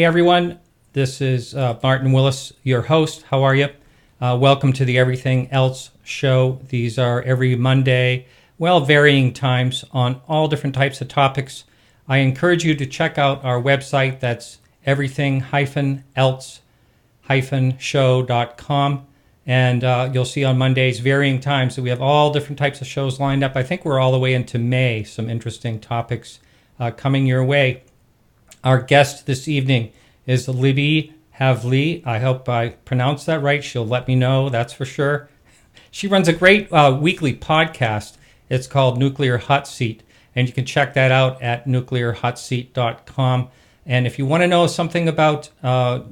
Hey everyone, this is Martin Willis, your host. How are you? Welcome to the Everything Else show. These are every Monday, varying times on all different types of topics. I encourage you to check out our website. That's everything-else-show.com. And you'll see on Mondays, varying times, that we have all different types of shows lined up. I think we're all the way into May, some interesting topics coming your way. Our guest this evening is Libbe HaLevy. I hope I pronounced that right. She'll let me know, that's for sure. She runs a great weekly podcast. It's called Nuclear Hotseat, and you can check that out at nuclearhotseat.com. And if you want to know something about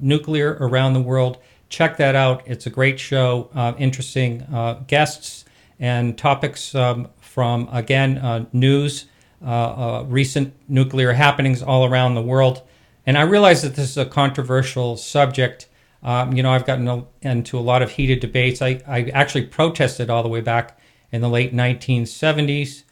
nuclear around the world, check that out. It's a great show, interesting guests and topics from, again, news, recent nuclear happenings all around the world. And I realize that this is a controversial subject. I've gotten into a lot of heated debates. I actually protested all the way back in the late 1970s.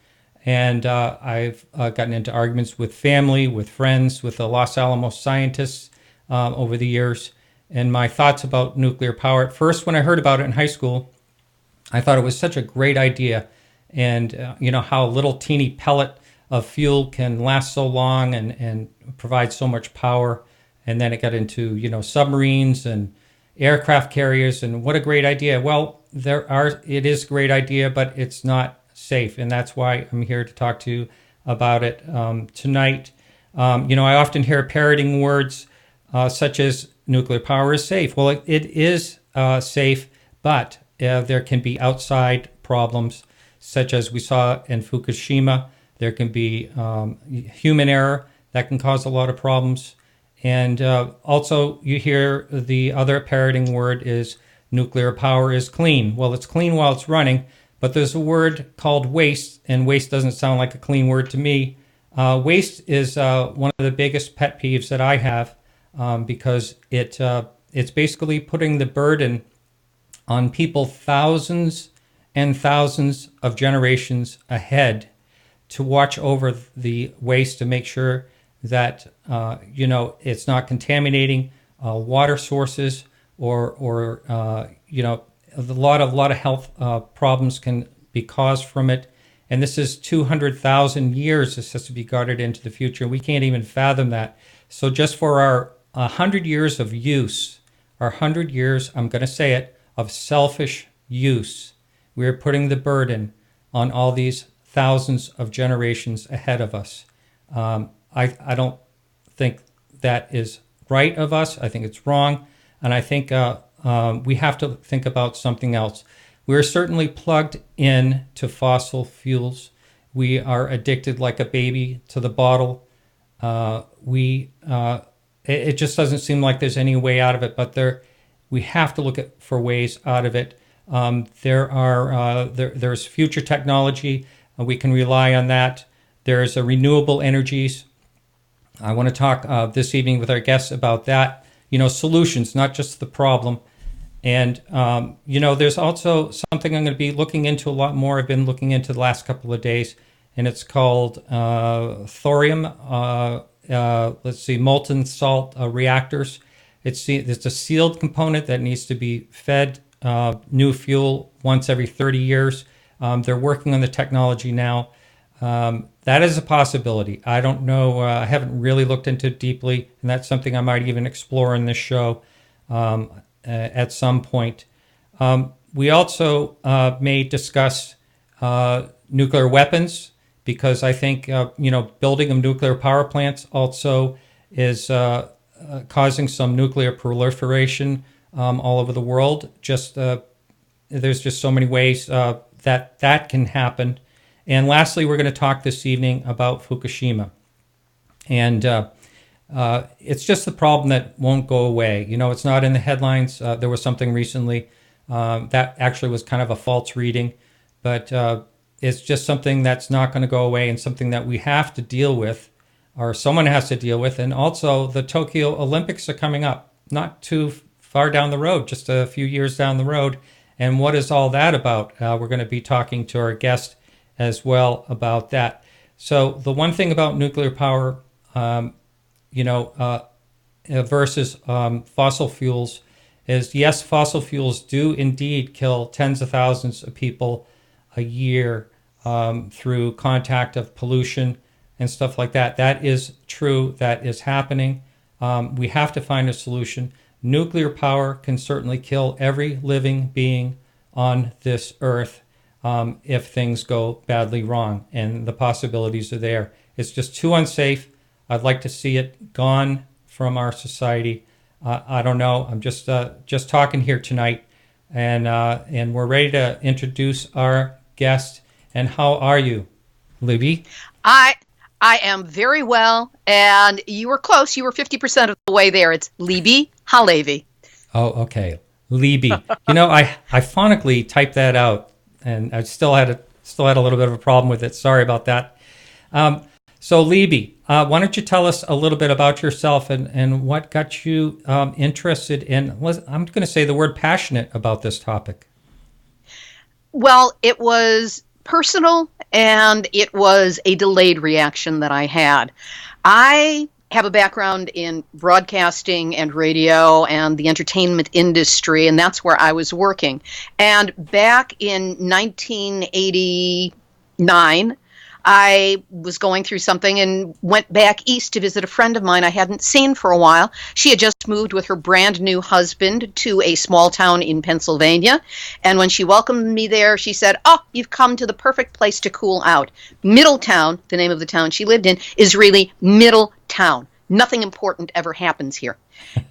And I've gotten into arguments with family, with friends, with the Los Alamos scientists over the years. And my thoughts about nuclear power. At first, when I heard about it in high school, I thought it was such a great idea. And, how a little teeny pellet of fuel can last so long and provide so much power. And then it got into, submarines and aircraft carriers. And what a great idea. Well, it is a great idea, but it's not safe. And that's why I'm here to talk to you about it tonight. I often hear parroting words such as nuclear power is safe. Well, it is safe, but there can be outside problems, such as we saw in Fukushima. There can be human error that can cause a lot of problems. And also you hear the other parroting word is nuclear power is clean. Well, it's clean while it's running, but there's a word called waste, and waste doesn't sound like a clean word to me. Waste is one of the biggest pet peeves that I have because it's basically putting the burden on people thousands and thousands of generations ahead to watch over the waste, to make sure that it's not contaminating water sources or a lot of health problems can be caused from it. And this is 200,000 years. This has to be guarded into the future. We can't even fathom that. So just for our 100 years of use, our 100 years, I'm going to say it, of selfish use, we're putting the burden on all these thousands of generations ahead of us. I don't think that is right of us. I think it's wrong. And I think we have to think about something else. We're certainly plugged in to fossil fuels. We are addicted like a baby to the bottle. It just doesn't seem like there's any way out of it, but we have to look for ways out of it. There's future technology. We can rely on that. There's renewable energies. I want to talk this evening with our guests about that. Solutions, not just the problem. And, there's also something I'm going to be looking into a lot more. I've been looking into the last couple of days, and it's called thorium. Molten salt reactors. It's a sealed component that needs to be fed new fuel once every 30 years. They're working on the technology now. That is a possibility. I don't know. I haven't really looked into it deeply, and that's something I might even explore in this show at some point. We also may discuss nuclear weapons, because I think building of nuclear power plants also is causing some nuclear proliferation all over the world. There's just so many ways that can happen. And lastly, we're going to talk this evening about Fukushima. And it's just the problem that won't go away. It's not in the headlines. There was something recently that actually was kind of a false reading, but it's just something that's not going to go away, and something that we have to deal with, or someone has to deal with. And also the Tokyo Olympics are coming up, not too far down the road, just a few years down the road. And what is all that about? We're going to be talking to our guest as well about that. So the one thing about nuclear power, versus fossil fuels is, yes, fossil fuels do indeed kill tens of thousands of people a year through contact of pollution and stuff like that. That is true. That is happening. We have to find a solution. Nuclear power can certainly kill every living being on this earth if things go badly wrong, and the possibilities are there. It's just too unsafe. I'd like to see it gone from our society. I don't know. I'm just talking here tonight, and we're ready to introduce our guest. And how are you, Libbe? I am very well, and you were close. You were 50% of the way there. It's Libbe HaLevy. Oh, okay, Libbe. You know, I phonically typed that out, and I still had a little bit of a problem with it. Sorry about that. So, Libbe, why don't you tell us a little bit about yourself and what got you interested in? I'm going to say the word passionate about this topic. Well, it was personal, and it was a delayed reaction that I had. I have a background in broadcasting and radio and the entertainment industry, and that's where I was working. And back in 1989, I was going through something and went back east to visit a friend of mine I hadn't seen for a while. She had just moved with her brand new husband to a small town in Pennsylvania. And when she welcomed me there, she said, "Oh, you've come to the perfect place to cool out." Middletown, the name of the town she lived in, is really Middle Town. Nothing important ever happens here.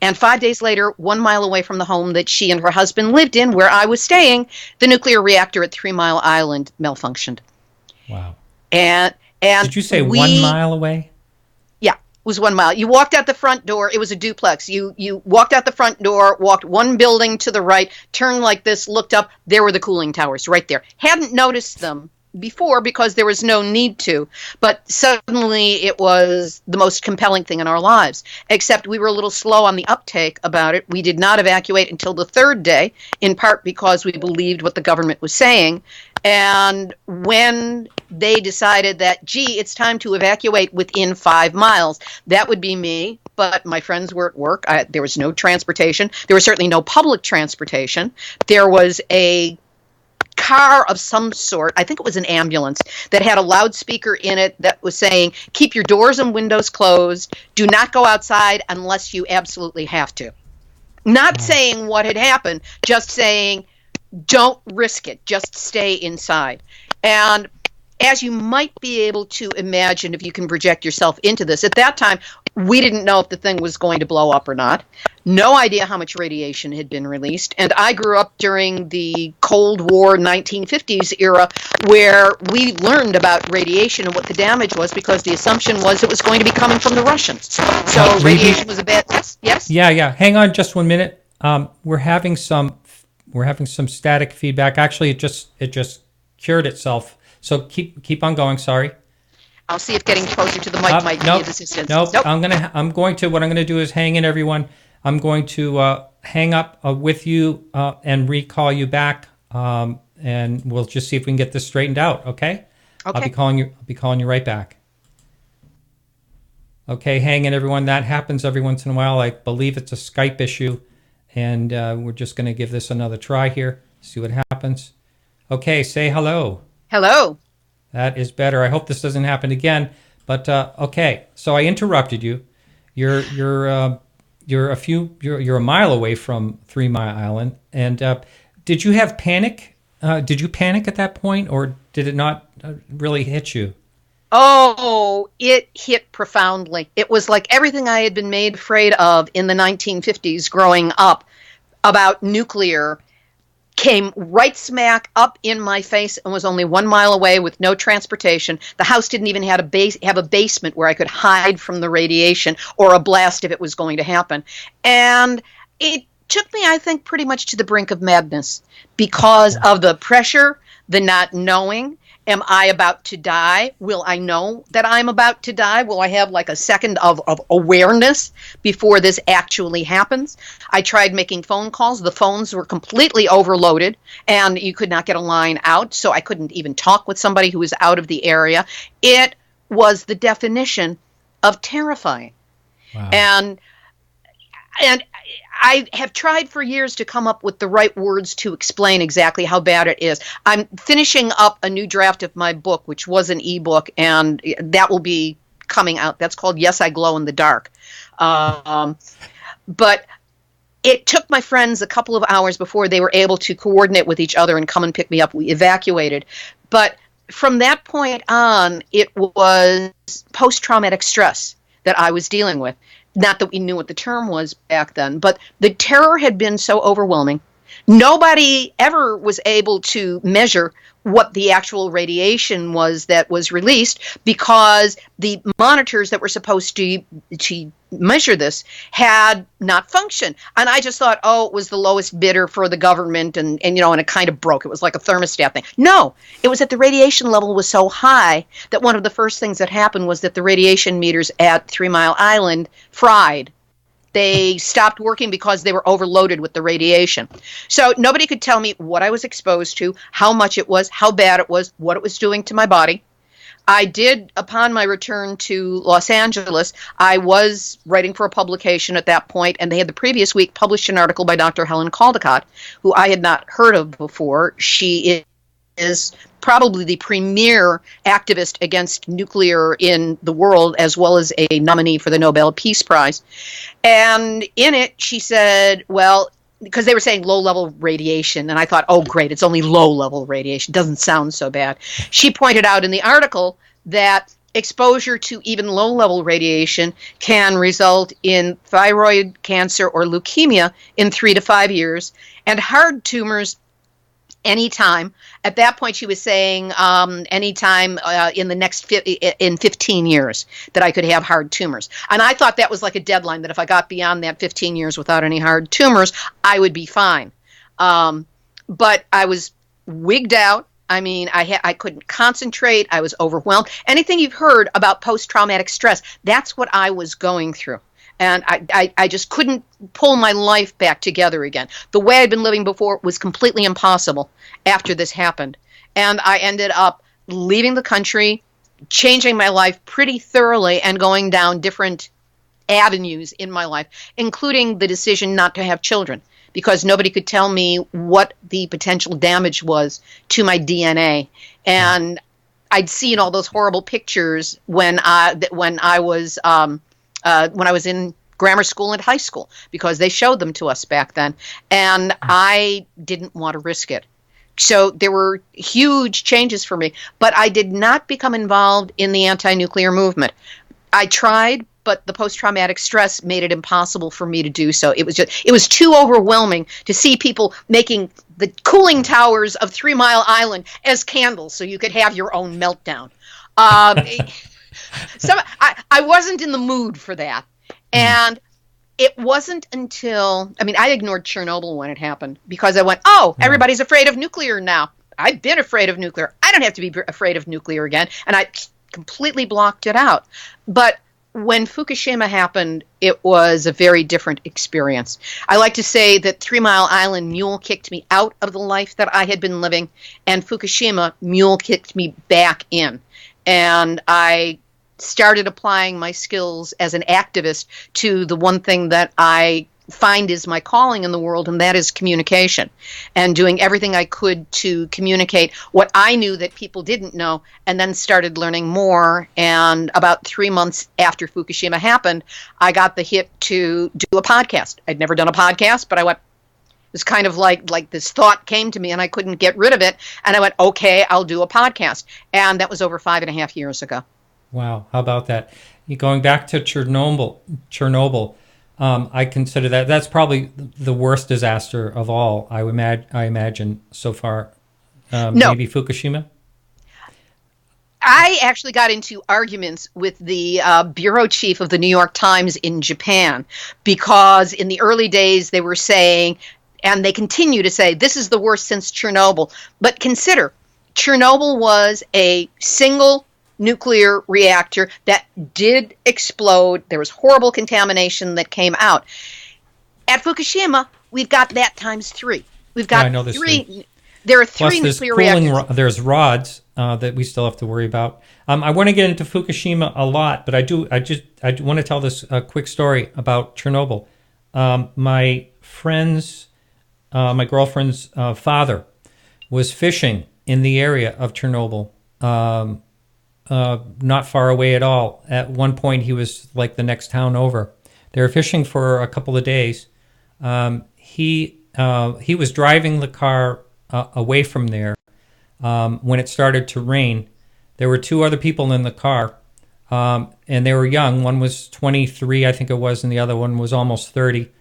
And 5 days later, 1 mile away from the home that she and her husband lived in, where I was staying, the nuclear reactor at 3 Mile Island malfunctioned. Wow. And did you say 1 mile away? Yeah, it was 1 mile. You walked out the front door. It was a duplex. You walked out the front door, walked one building to the right, turned like this, looked up. There were the cooling towers right there. Hadn't noticed them before because there was no need to. But suddenly it was the most compelling thing in our lives, except we were a little slow on the uptake about it. We did not evacuate until the third day, in part because we believed what the government was saying. And when they decided that, gee, it's time to evacuate within 5 miles, that would be me. But my friends were at work. There was no transportation. There was certainly no public transportation. There was a car of some sort, I think it was an ambulance, that had a loudspeaker in it that was saying, "Keep your doors and windows closed. Do not go outside unless you absolutely have to." Not saying what had happened, just saying, don't risk it. Just stay inside. And as you might be able to imagine, if you can project yourself into this, at that time, we didn't know if the thing was going to blow up or not. No idea how much radiation had been released. And I grew up during the Cold War 1950s era, where we learned about radiation and what the damage was, because the assumption was it was going to be coming from the Russians. So radiation was a bad test. Yes? Yeah. Hang on just 1 minute. We're having some static feedback. Actually, it just cured itself. So keep on going. Sorry. I'll see if getting closer to the mic might be of assistance. Nope. What I'm going to do is hang in, everyone. I'm going to hang up with you and recall you back, and we'll just see if we can get this straightened out. Okay. Okay. I'll be calling you right back. Okay, hang in, everyone. That happens every once in a while. I believe it's a Skype issue, and we're just going to give this another try here. See what happens. Okay, say hello. Hello. That is better. I hope this doesn't happen again. But okay, so I interrupted you. You're a mile away from 3 Mile Island, and did you have panic? Did you panic at that point, or did it not really hit you? Oh, it hit profoundly. It was like everything I had been made afraid of in the 1950s growing up about nuclear came right smack up in my face and was only 1 mile away with no transportation. The house didn't even have a basement where I could hide from the radiation or a blast if it was going to happen. And it took me, I think, pretty much to the brink of madness because of the pressure, the not knowing. Am I about to die? Will I know that I'm about to die? Will I have like a second of awareness before this actually happens? I tried making phone calls. The phones were completely overloaded and you could not get a line out. So I couldn't even talk with somebody who was out of the area. It was the definition of terrifying. Wow. And And I have tried for years to come up with the right words to explain exactly how bad it is. I'm finishing up a new draft of my book, which was an ebook, and that will be coming out. That's called Yes, I Glow in the Dark. But it took my friends a couple of hours before they were able to coordinate with each other and come and pick me up. We evacuated. But from that point on, it was post-traumatic stress that I was dealing with. Not that we knew what the term was back then, but the terror had been so overwhelming. Nobody ever was able to measure what the actual radiation was that was released, because the monitors that were supposed to measure this had not functioned. And I just thought, oh, it was the lowest bidder for the government, and it kind of broke. It was like a thermostat thing. No, it was that the radiation level was so high that one of the first things that happened was that the radiation meters at 3 Mile Island fried. They stopped working because they were overloaded with the radiation. So nobody could tell me what I was exposed to, how much it was, how bad it was, what it was doing to my body. I did, upon my return to Los Angeles, I was writing for a publication at that point, and they had the previous week published an article by Dr. Helen Caldicott, who I had not heard of before. She is probably the premier activist against nuclear in the world, as well as a nominee for the Nobel Peace Prize. And in it, she said, well, because they were saying low-level radiation, and I thought, oh, great, it's only low-level radiation. Doesn't sound so bad. She pointed out in the article that exposure to even low-level radiation can result in thyroid cancer or leukemia in 3 to 5 years, and hard tumors anytime. At that point, she was saying anytime in the next 15 years that I could have hard tumors. And I thought that was like a deadline, that if I got beyond that 15 years without any hard tumors, I would be fine. But I was wigged out. I mean, I couldn't concentrate. I was overwhelmed. Anything you've heard about post-traumatic stress, that's what I was going through. And I just couldn't pull my life back together again. The way I'd been living before was completely impossible after this happened. And I ended up leaving the country, changing my life pretty thoroughly, and going down different avenues in my life, including the decision not to have children, because nobody could tell me what the potential damage was to my DNA. And I'd seen all those horrible pictures when I was in grammar school and high school, because they showed them to us back then, and I didn't want to risk it. So there were huge changes for me, but I did not become involved in the anti-nuclear movement. I tried, but the post-traumatic stress made it impossible for me to do so. It was too overwhelming to see people making the cooling towers of 3 Mile Island as candles so you could have your own meltdown. So I wasn't in the mood for that. And it wasn't until, I ignored Chernobyl when it happened, because I went, everybody's afraid of nuclear now. I've been afraid of nuclear. I don't have to be afraid of nuclear again. And I completely blocked it out. But when Fukushima happened, it was a very different experience. I like to say that 3 Mile Island mule kicked me out of the life that I had been living, and Fukushima mule kicked me back in. And I started applying my skills as an activist to the one thing that I find is my calling in the world, and that is communication, and doing everything I could to communicate what I knew that people didn't know, and then started learning more. And about 3 months after Fukushima happened, I got the hit to do a podcast. I'd never done a podcast, but I went, it was kind of like this thought came to me, and I couldn't get rid of it. And I went, okay, I'll do a podcast. And that was over 5.5 years ago. Wow. How about that? Going back to Chernobyl, I consider that's probably the worst disaster of all, I imagine so far. No. Maybe Fukushima? I actually got into arguments with the bureau chief of the New York Times in Japan, because in the early days they were saying, and they continue to say, this is the worst since Chernobyl. But consider, Chernobyl was a single nuclear reactor that did explode. There was horrible contamination that came out. At Fukushima, we've got that times 3. We've got three. There are 3 nuclear reactors. There's rods that we still have to worry about. I want to get into Fukushima a lot, but I want to tell this quick story about Chernobyl. my girlfriend's father was fishing in the area of Chernobyl, not far away at all. At one point, he was like the next town over. They were fishing for a couple of days. He was driving the car away from there when it started to rain. There were two other people in the car, and they were young. One was 23, I think it was, and the other one was almost 30.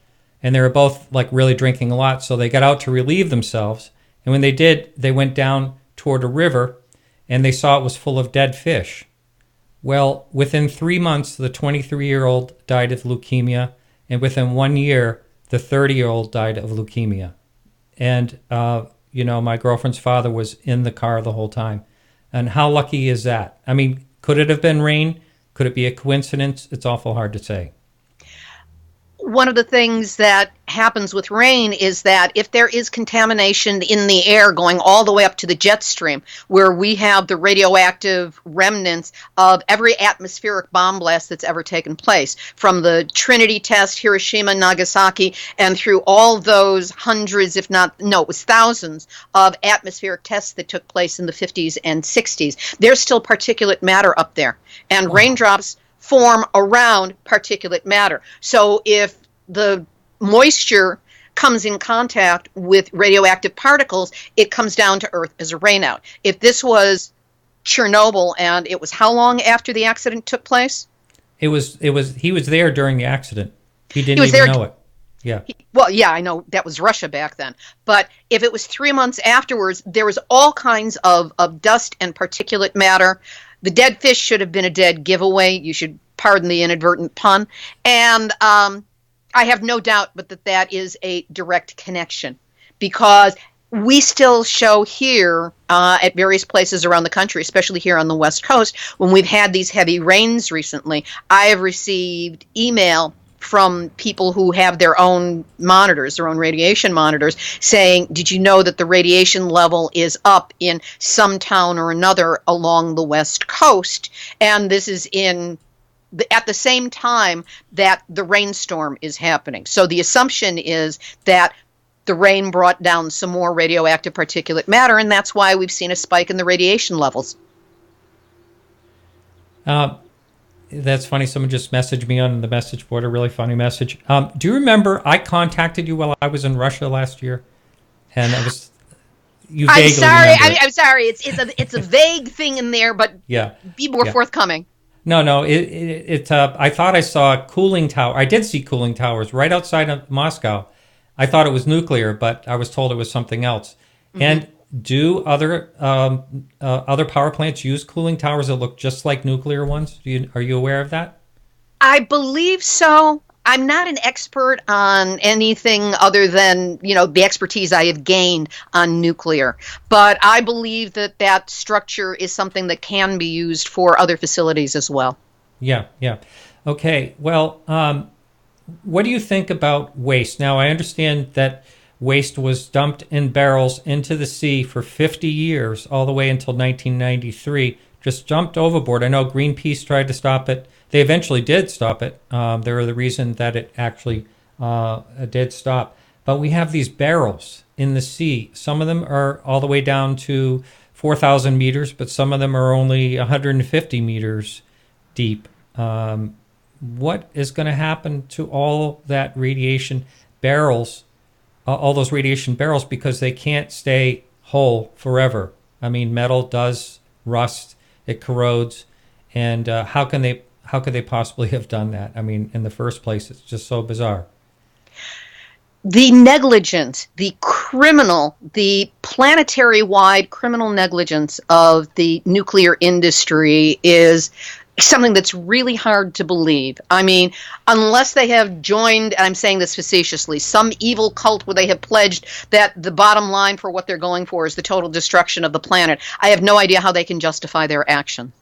And they were both like really drinking a lot, so they got out to relieve themselves. And when they did, they went down toward a river, and they saw it was full of dead fish. Well, within 3 months, the 23-year-old died of leukemia, and within 1 year, the 30-year-old died of leukemia. And, my girlfriend's father was in the car the whole time. And how lucky is that? I mean, could it have been rain? Could it be a coincidence? It's awful hard to say. One of the things that happens with rain is that if there is contamination in the air going all the way up to the jet stream, where we have the radioactive remnants of every atmospheric bomb blast that's ever taken place, from the Trinity test, Hiroshima, Nagasaki, and through all those hundreds, if not, no, it was thousands of atmospheric tests that took place in the 50s and 60s, there's still particulate matter up there. And raindrops form around particulate matter. So if the moisture comes in contact with radioactive particles, it comes down to Earth as a rainout. If this was Chernobyl, and it was how long after the accident took place? He was there during the accident. He didn't even know it. Yeah. Yeah, I know that was Russia back then. But if it was 3 months afterwards, there was all kinds of dust and particulate matter. The dead fish should have been a dead giveaway. You should pardon the inadvertent pun. And I have no doubt but that is a direct connection, because we still show here at various places around the country, especially here on the West Coast, when we've had these heavy rains recently, I have received email from people who have their own monitors, their own radiation monitors, saying, did you know that the radiation level is up in some town or another along the West Coast? And this is at the same time that the rainstorm is happening. So the assumption is that the rain brought down some more radioactive particulate matter, and that's why we've seen a spike in the radiation levels. That's funny. Someone just messaged me on the message board, a really funny message. Do you remember I contacted you while I was in Russia last year? And you vaguely remember it. I'm sorry. It's a vague thing in there, but be more forthcoming. No. I thought I saw a cooling tower. I did see cooling towers right outside of Moscow. I thought it was nuclear, but I was told it was something else. Mm-hmm. And do other power plants use cooling towers that look just like nuclear ones? Are you aware of that? I believe so. I'm not an expert on anything other than, the expertise I have gained on nuclear. But I believe that structure is something that can be used for other facilities as well. Yeah. Okay. Well, what do you think about waste? Now, I understand that waste was dumped in barrels into the sea for 50 years, all the way until 1993, just jumped overboard. I know Greenpeace tried to stop it. They eventually did stop it. They were the reason that it actually did stop. But we have these barrels in the sea. Some of them are all the way down to 4,000 meters, but some of them are only 150 meters deep. What is going to happen to all that radiation barrels, all those radiation barrels, because they can't stay whole forever? I mean, metal does rust, it corrodes, and how could they possibly have done that? I mean, in the first place, it's just so bizarre. The negligence, the planetary-wide criminal negligence of the nuclear industry is something that's really hard to believe. I mean, unless they have joined, and I'm saying this facetiously, some evil cult where they have pledged that the bottom line for what they're going for is the total destruction of the planet, I have no idea how they can justify their action.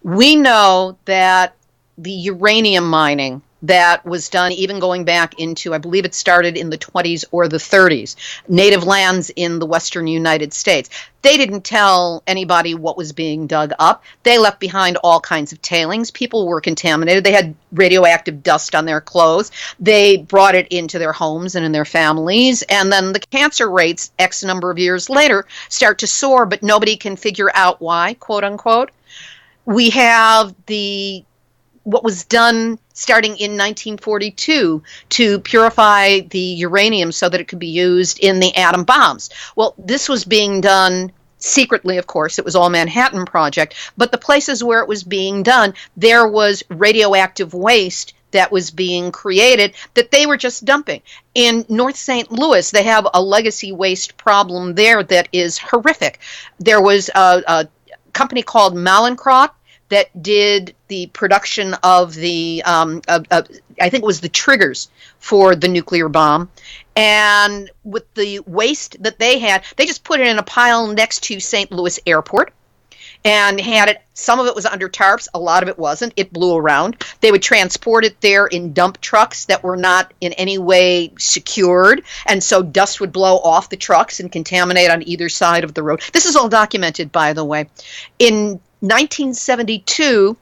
We know that the uranium mining that was done even going back into, I believe it started in the 20s or the 30s, native lands in the western United States. They didn't tell anybody what was being dug up. They left behind all kinds of tailings. People were contaminated. They had radioactive dust on their clothes. They brought it into their homes and in their families. And then the cancer rates, X number of years later, start to soar, but nobody can figure out why, quote unquote. We have what was done starting in 1942 to purify the uranium so that it could be used in the atom bombs. Well, this was being done secretly, of course. It was all Manhattan Project. But the places where it was being done, there was radioactive waste that was being created that they were just dumping. In North St. Louis, they have a legacy waste problem there that is horrific. There was a company called Mallinckrodt that did the production of the, I think it was the triggers for the nuclear bomb. And with the waste that they had, they just put it in a pile next to St. Louis Airport and had it. Some of it was under tarps. A lot of it wasn't. It blew around. They would transport it there in dump trucks that were not in any way secured. And so dust would blow off the trucks and contaminate on either side of the road. This is all documented, by the way. In 1972,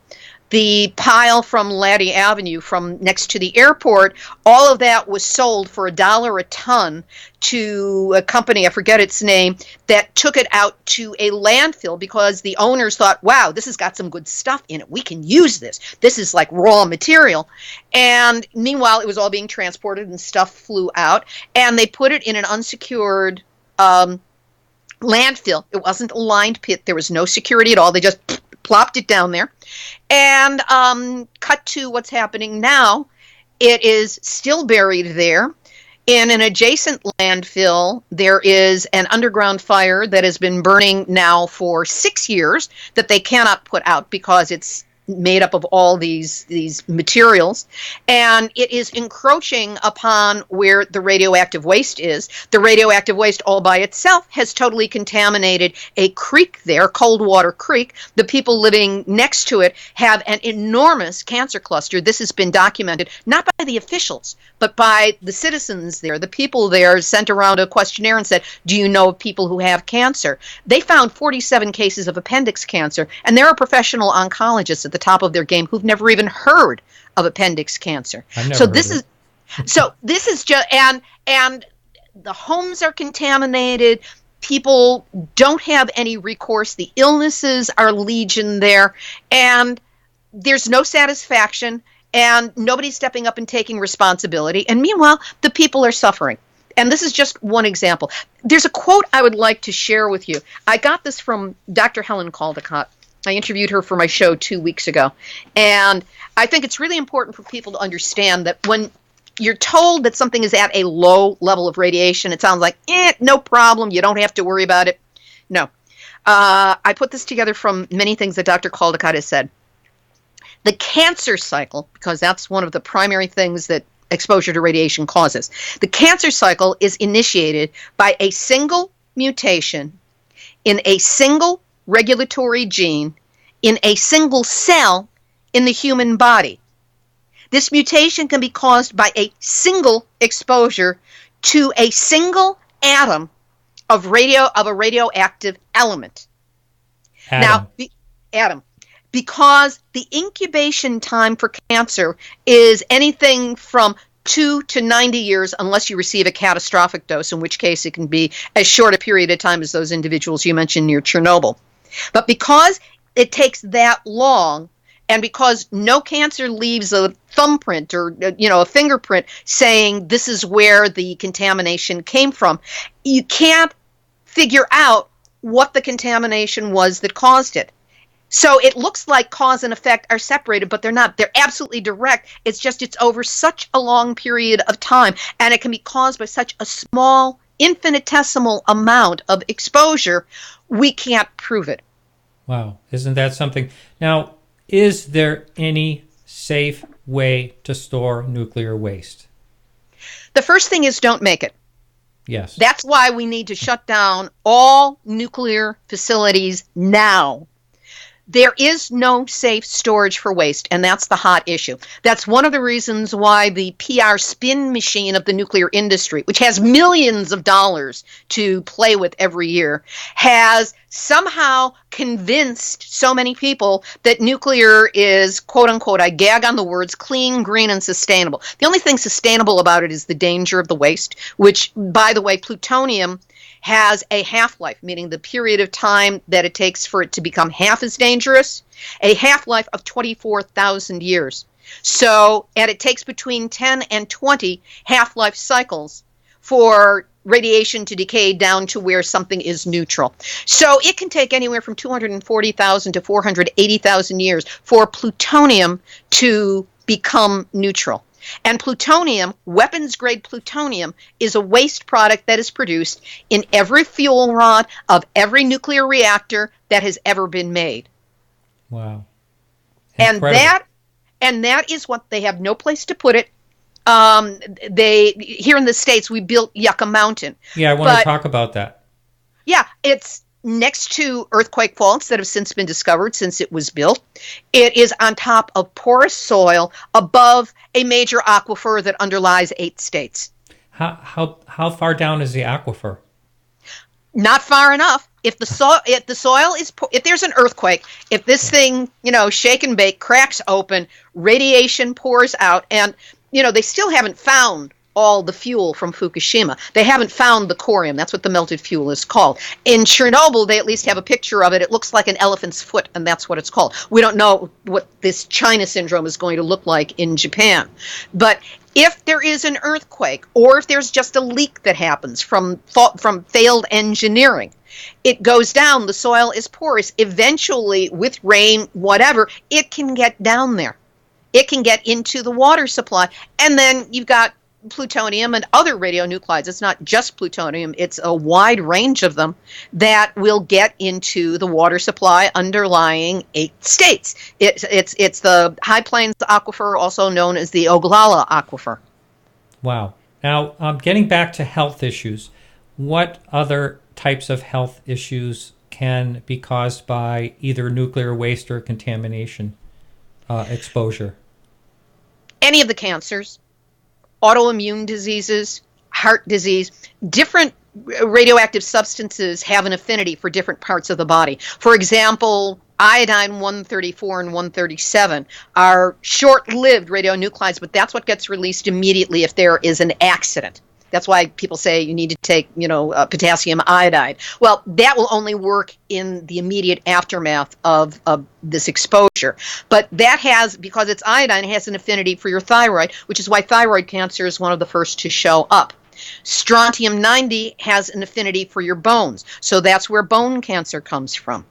the pile from Laddie Avenue from next to the airport, all of that was sold for $1 a ton to a company, I forget its name, that took it out to a landfill because the owners thought, wow, this has got some good stuff in it. We can use this. This is like raw material. And meanwhile, it was all being transported and stuff flew out. And they put it in an unsecured landfill. It wasn't a lined pit. There was no security at all. They just plopped it down there. And cut to what's happening now. It is still buried there. In an adjacent landfill, there is an underground fire that has been burning now for 6 years that they cannot put out because it's made up of all these materials, and it is encroaching upon where the radioactive waste is. The radioactive waste all by itself has totally contaminated a creek there, Coldwater Creek. The people living next to it have an enormous cancer cluster. This has been documented, not by the officials, but by the citizens there. The people there sent around a questionnaire and said, do you know of people who have cancer? They found 47 cases of appendix cancer, and there are professional oncologists at the top of their game who've never even heard of appendix cancer. So this is just, and the homes are contaminated. People don't have any recourse. The illnesses are legion there, and there's no satisfaction, and nobody's stepping up and taking responsibility. And meanwhile, the people are suffering. And this is just one example. There's a quote I would like to share with you. I got this from Dr. Helen Caldicott. I interviewed her for my show 2 weeks ago. And I think it's really important for people to understand that when you're told that something is at a low level of radiation, it sounds like, no problem, you don't have to worry about it. No. I put this together from many things that Dr. Caldicott has said. The cancer cycle, because that's one of the primary things that exposure to radiation causes. The cancer cycle is initiated by a single mutation in a single regulatory gene in a single cell in the human body. This mutation can be caused by a single exposure to a single atom of a radioactive element. Atom. Because the incubation time for cancer is anything from 2 to 90 years unless you receive a catastrophic dose, in which case it can be as short a period of time as those individuals you mentioned near Chernobyl. But because it takes that long, and because no cancer leaves a thumbprint or a fingerprint saying this is where the contamination came from, you can't figure out what the contamination was that caused it. So it looks like cause and effect are separated, but they're not. They're absolutely direct. It's just it's over such a long period of time, and it can be caused by such a small, infinitesimal amount of exposure, we can't prove it. Wow. Isn't that something? Now, is there any safe way to store nuclear waste? The first thing is don't make it. Yes. That's why we need to shut down all nuclear facilities now. There is no safe storage for waste, and that's the hot issue. That's one of the reasons why the PR spin machine of the nuclear industry, which has millions of dollars to play with every year, has somehow convinced so many people that nuclear is, quote unquote, I gag on the words, clean, green, and sustainable. The only thing sustainable about it is the danger of the waste, which, by the way, plutonium has a half-life, meaning the period of time that it takes for it to become half as dangerous, a half-life of 24,000 years. So, and it takes between 10 and 20 half-life cycles for radiation to decay down to where something is neutral. So it can take anywhere from 240,000 to 480,000 years for plutonium to become neutral. And plutonium, weapons-grade plutonium, is a waste product that is produced in every fuel rod of every nuclear reactor that has ever been made. Wow. Incredible. And that is what they have no place to put it. They here in the States, we built Yucca Mountain. Yeah, I want to talk about that. Yeah, it's next to earthquake faults that have since been discovered since it was built. It is on top of porous soil above a major aquifer that underlies 8 states. How far down is the aquifer? Not far enough. If the soil is, if there's an earthquake, if this thing, shake and bake, cracks open, radiation pours out, and they still haven't found all the fuel from Fukushima. They haven't found the corium. That's what the melted fuel is called. In Chernobyl, they at least have a picture of it. It looks like an elephant's foot, and that's what it's called. We don't know what this China syndrome is going to look like in Japan. But if there is an earthquake, or if there's just a leak that happens from failed engineering, it goes down, the soil is porous. Eventually, with rain, whatever, it can get down there. It can get into the water supply. And then you've got plutonium and other radionuclides. It's not just plutonium. It's a wide range of them that will get into the water supply underlying 8 states. It's the High Plains Aquifer, also known as the Oglala Aquifer. Wow. Now, getting back to health issues, what other types of health issues can be caused by either nuclear waste or contamination exposure? Any of the cancers, autoimmune diseases, heart disease. Different radioactive substances have an affinity for different parts of the body. For example, iodine 134 and 137 are short-lived radionuclides, but that's what gets released immediately if there is an accident. That's why people say you need to take, potassium iodide. Well, that will only work in the immediate aftermath of this exposure. But that has, because it's iodine, it has an affinity for your thyroid, which is why thyroid cancer is one of the first to show up. Strontium-90 has an affinity for your bones, so that's where bone cancer comes from.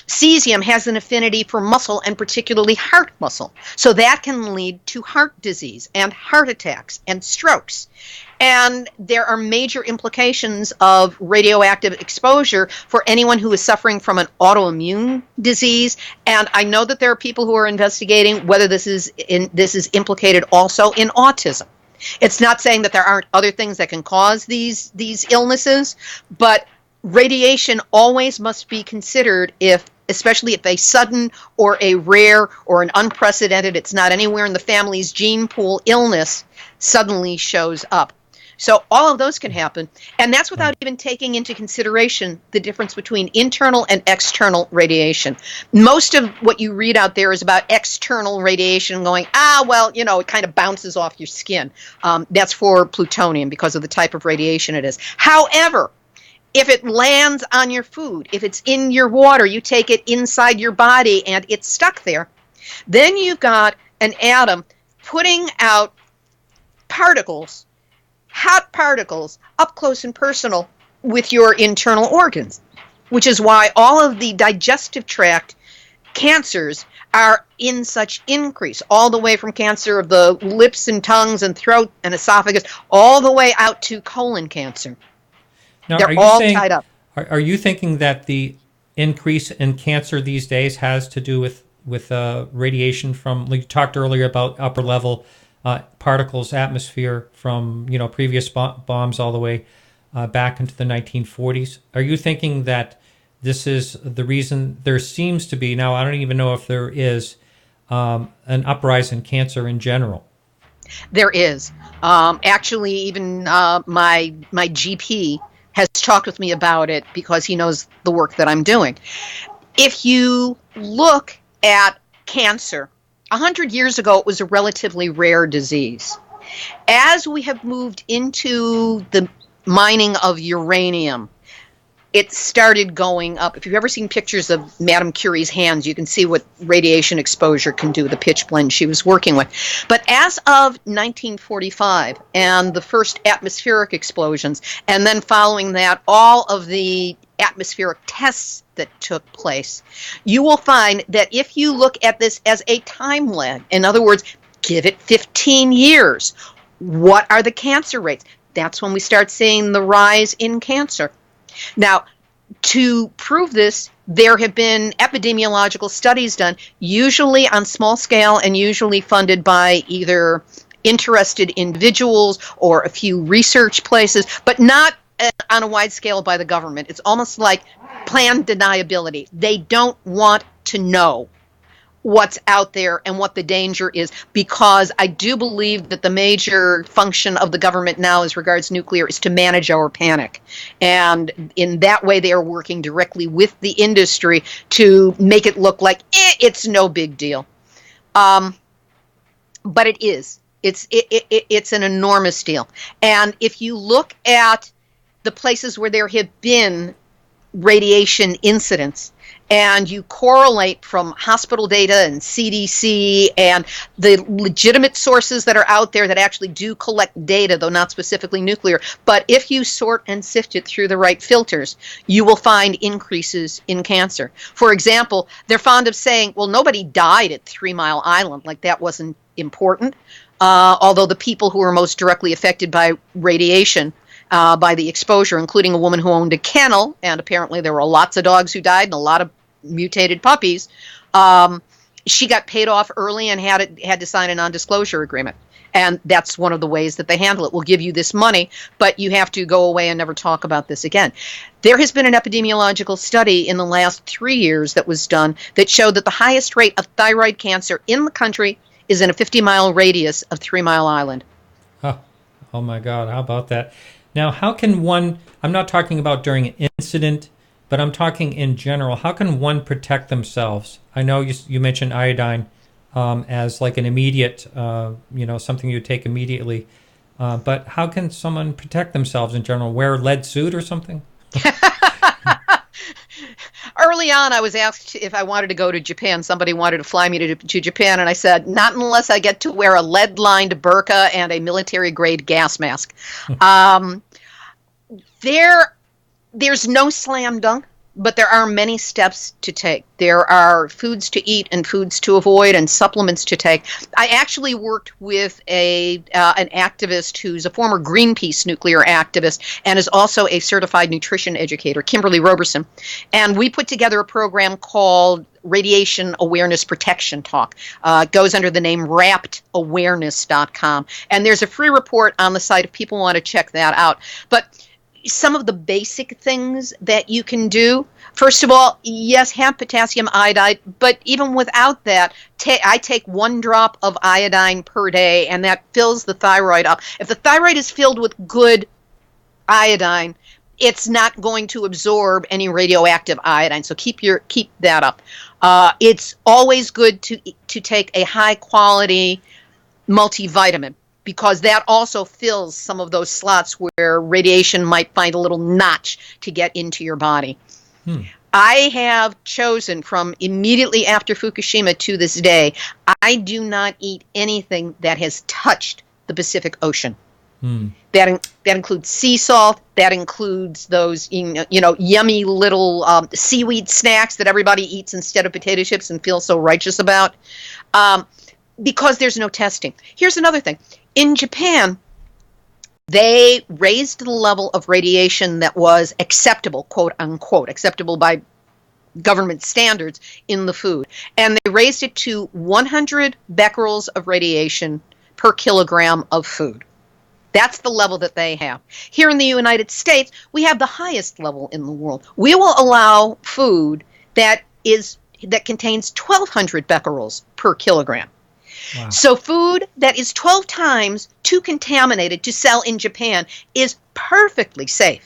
Cesium has an affinity for muscle, and particularly heart muscle. So that can lead to heart disease and heart attacks and strokes. And there are major implications of radioactive exposure for anyone who is suffering from an autoimmune disease. And I know that there are people who are investigating whether this is implicated also in autism. It's not saying that there aren't other things that can cause these illnesses, but radiation always must be considered especially if a sudden or a rare or an unprecedented, it's not anywhere in the family's gene pool illness suddenly shows up. So all of those can happen. And that's without even taking into consideration the difference between internal and external radiation. Most of what you read out there is about external radiation going, it kind of bounces off your skin. That's for plutonium because of the type of radiation it is. However, if it lands on your food, if it's in your water, you take it inside your body and it's stuck there, then you've got an atom putting out particles, hot particles, up close and personal with your internal organs, which is why all of the digestive tract cancers are in such increase, all the way from cancer of the lips and tongues and throat and esophagus, all the way out to colon cancer. Now, they're all tied up. Are you thinking that the increase in cancer these days has to do with radiation from, like you talked earlier about upper level particles, atmosphere from previous bombs all the way back into the 1940s? Are you thinking that this is the reason there seems to be, now I don't even know if there is, an uprise in cancer in general. There is. Actually, even my GP has talked with me about it because he knows the work that I'm doing. If you look at cancer, 100 years ago, it was a relatively rare disease. As we have moved into the mining of uranium, it started going up. If you've ever seen pictures of Madame Curie's hands, you can see what radiation exposure can do, the pitch blende she was working with. But as of 1945 and the first atmospheric explosions, and then following that, all of the atmospheric tests that took place, you will find that if you look at this as a time lag, in other words, give it 15 years, what are the cancer rates? That's when we start seeing the rise in cancer. Now, to prove this, there have been epidemiological studies done, usually on small scale and usually funded by either interested individuals or a few research places, but not on a wide scale by the government. It's almost like planned deniability. They don't want to know what's out there and what the danger is, because I do believe that the major function of the government now as regards nuclear is to manage our panic. And in that way, they are working directly with the industry to make it look like it's no big deal. But it is. It's an enormous deal. And if you look at the places where there have been radiation incidents, and you correlate from hospital data and CDC and the legitimate sources that are out there that actually do collect data, though not specifically nuclear, but if you sort and sift it through the right filters, you will find increases in cancer. For example, they're fond of saying, well, nobody died at 3 Mile Island, like that wasn't important, although the people who were most directly affected by radiation, by the exposure, including a woman who owned a kennel, and apparently there were lots of dogs who died and a lot of mutated puppies, she got paid off early and had to sign a non-disclosure agreement. And that's one of the ways that they handle it. We'll give you this money, but you have to go away and never talk about this again. There has been an epidemiological study in the last 3 years that was done that showed that the highest rate of thyroid cancer in the country is in a 50-mile radius of 3 Mile Island. Oh my God, how about that? Now, how can one, I'm not talking about during an incident, but I'm talking in general, how can one protect themselves? I know you mentioned iodine as like an immediate, something you take immediately. But how can someone protect themselves in general? Wear a lead suit or something? Early on, I was asked if I wanted to go to Japan. Somebody wanted to fly me to Japan, and I said, not unless I get to wear a lead-lined burqa and a military-grade gas mask. There's no slam dunk, but there are many steps to take. There are foods to eat and foods to avoid and supplements to take. I actually worked with an activist who's a former Greenpeace nuclear activist and is also a certified nutrition educator, Kimberly Roberson. And we put together a program called Radiation Awareness Protection Talk. It goes under the name wrappedawareness.com. And there's a free report on the site if people want to check that out. But some of the basic things that you can do, first of all, yes, have potassium iodide, but even without that, I take 1 drop of iodine per day, and that fills the thyroid up. If the thyroid is filled with good iodine, it's not going to absorb any radioactive iodine, so keep that up. It's always good to take a high-quality multivitamin, because that also fills some of those slots where radiation might find a little notch to get into your body. I have chosen from immediately after Fukushima to this day, I do not eat anything that has touched the Pacific Ocean. That includes sea salt. That includes those yummy little seaweed snacks that everybody eats instead of potato chips and feels so righteous about, because there's no testing. Here's another thing. In Japan, they raised the level of radiation that was acceptable, quote unquote, acceptable by government standards in the food. And they raised it to 100 becquerels of radiation per kilogram of food. That's the level that they have. Here in the United States, we have the highest level in the world. We will allow food that contains 1,200 becquerels per kilogram. Wow. So food that is 12 times too contaminated to sell in Japan is perfectly safe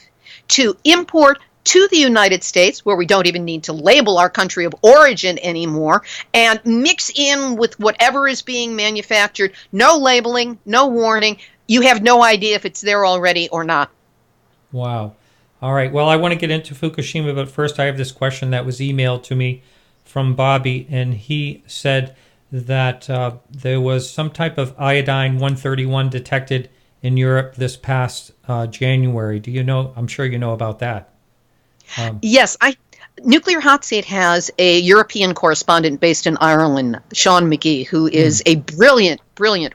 to import to the United States, where we don't even need to label our country of origin anymore, and mix in with whatever is being manufactured. No labeling, no warning. You have no idea if it's there already or not. Wow. All right. Well, I want to get into Fukushima, but first I have this question that was emailed to me from Bobby, and he said that there was some type of iodine-131 detected in Europe this past January. Do you know? I'm sure you know about that. Yes, Nuclear Hotseat has a European correspondent based in Ireland, Sean McGee, who is a brilliant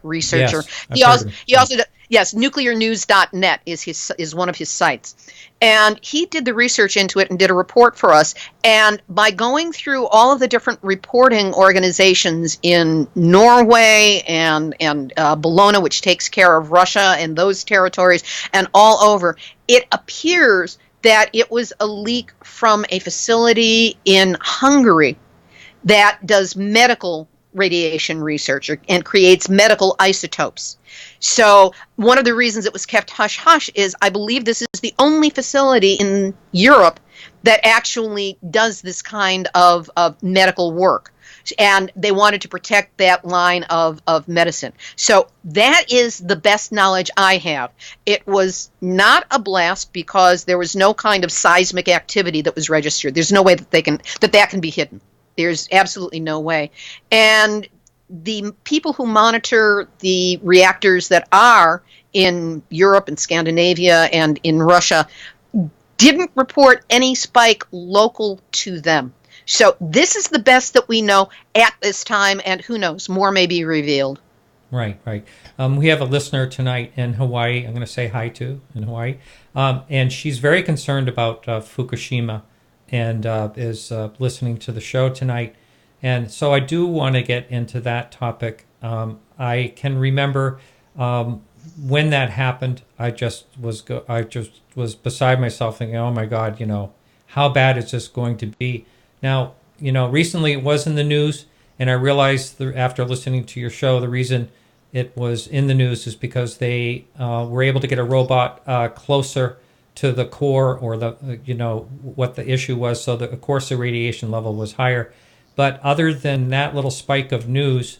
researcher. Yes, he also yes, nuclearnews.net is one of his sites. And he did the research into it and did a report for us. And by going through all of the different reporting organizations in Norway and Bologna, which takes care of Russia and those territories, and all over, it appears that it was a leak from a facility in Hungary that does medical radiation research and creates medical isotopes. So one of the reasons it was kept hush-hush is I believe this is the only facility in Europe that actually does this kind of medical work. And they wanted to protect that line of medicine. So that is the best knowledge I have. It was not a blast because there was no kind of seismic activity that was registered. There's no way that that can be hidden. There's absolutely no way. And the people who monitor the reactors that are in Europe and Scandinavia and in Russia didn't report any spike local to them. So this is the best that we know at this time, and who knows, more may be revealed. Right. We have a listener tonight in Hawaii. I'm going to say hi to in Hawaii, and she's very concerned about Fukushima, and is listening to the show tonight. And so I do want to get into that topic. I can remember when that happened. I just was beside myself, thinking, "Oh my God, how bad is this going to be?" Now, recently it was in the news, and I realized after listening to your show, the reason it was in the news is because they were able to get a robot closer to the core, or what the issue was, so that, of course, the radiation level was higher. But other than that little spike of news,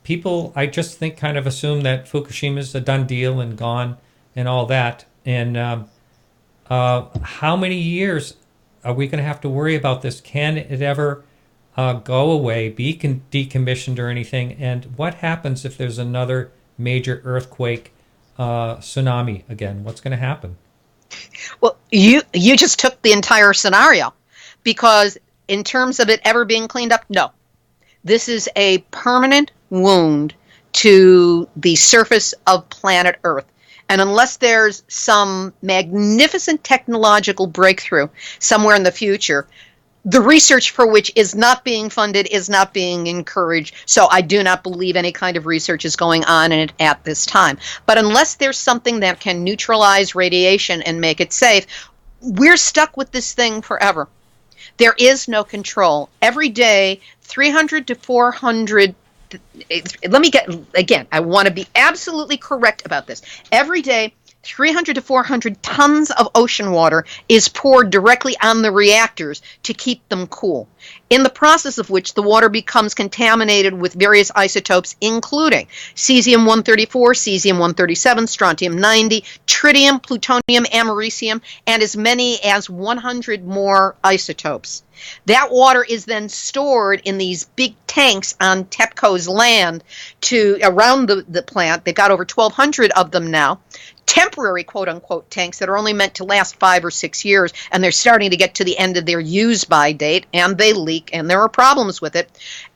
people, I just think, kind of assume that Fukushima is a done deal and gone and all that. And how many years are we going to have to worry about this? Can it ever go away, be decommissioned or anything? And what happens if there's another major earthquake, tsunami again? What's going to happen? Well, you just took the entire scenario, because in terms of it ever being cleaned up, no. This is a permanent wound to the surface of planet Earth. And unless there's some magnificent technological breakthrough somewhere in the future, the research for which is not being funded, is not being encouraged. So I do not believe any kind of research is going on in it at this time. But unless there's something that can neutralize radiation and make it safe, we're stuck with this thing forever. There is no control. Every day, 300 to 400. Let me get, again, I want to be absolutely correct about this. Every day, 300 to 400 tons of ocean water is poured directly on the reactors to keep them cool, in the process of which the water becomes contaminated with various isotopes, including cesium-134, cesium-137, strontium-90, tritium, plutonium, americium, and as many as 100 more isotopes. That water is then stored in these big tanks on TEPCO's land around the plant. They've got over 1,200 of them now. Temporary, quote-unquote, tanks that are only meant to last 5 or 6 years, and they're starting to get to the end of their use-by date, and they leak, and there are problems with it.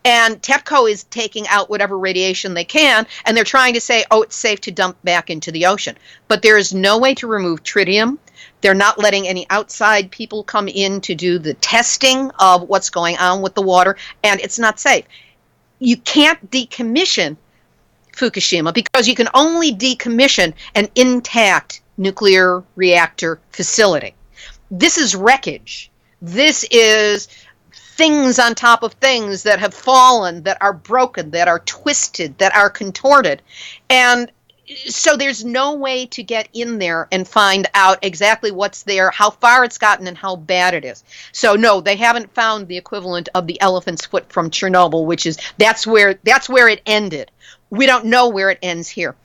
And TEPCO is taking out whatever radiation they can, and they're trying to say, oh, it's safe to dump back into the ocean. But there is no way to remove tritium. They're not letting any outside people come in to do the testing of what's going on with the water, and it's not safe. You can't decommission Fukushima because you can only decommission an intact nuclear reactor facility. This is wreckage. This is things on top of things that have fallen, that are broken, that are twisted, that are contorted. And so there's no way to get in there and find out exactly what's there, how far it's gotten, and how bad it is. So no, they haven't found the equivalent of the elephant's foot from Chernobyl, which is that's where it ended. We don't know where it ends here.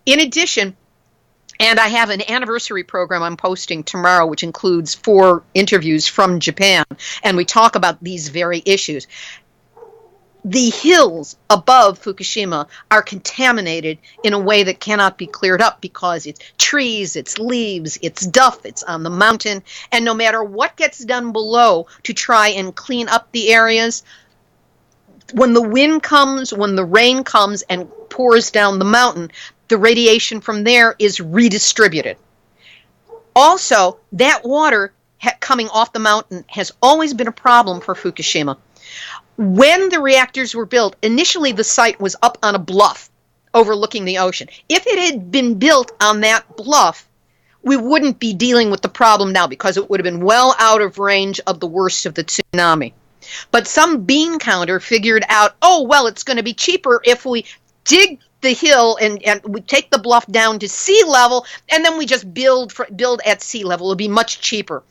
In addition, and I have an anniversary program I'm posting tomorrow, which includes 4 interviews from Japan, and we talk about these very issues. The hills above Fukushima are contaminated in a way that cannot be cleared up because it's trees, it's leaves, it's duff, it's on the mountain. And no matter what gets done below to try and clean up the areas, when the wind comes, when the rain comes and pours down the mountain, the radiation from there is redistributed. Also, that water coming off the mountain has always been a problem for Fukushima. When the reactors were built, initially the site was up on a bluff overlooking the ocean. If it had been built on that bluff, we wouldn't be dealing with the problem now because it would have been well out of range of the worst of the tsunami. But some bean counter figured out, oh, well, it's going to be cheaper if we dig the hill and we take the bluff down to sea level and then we just build at sea level. It'll be much cheaper.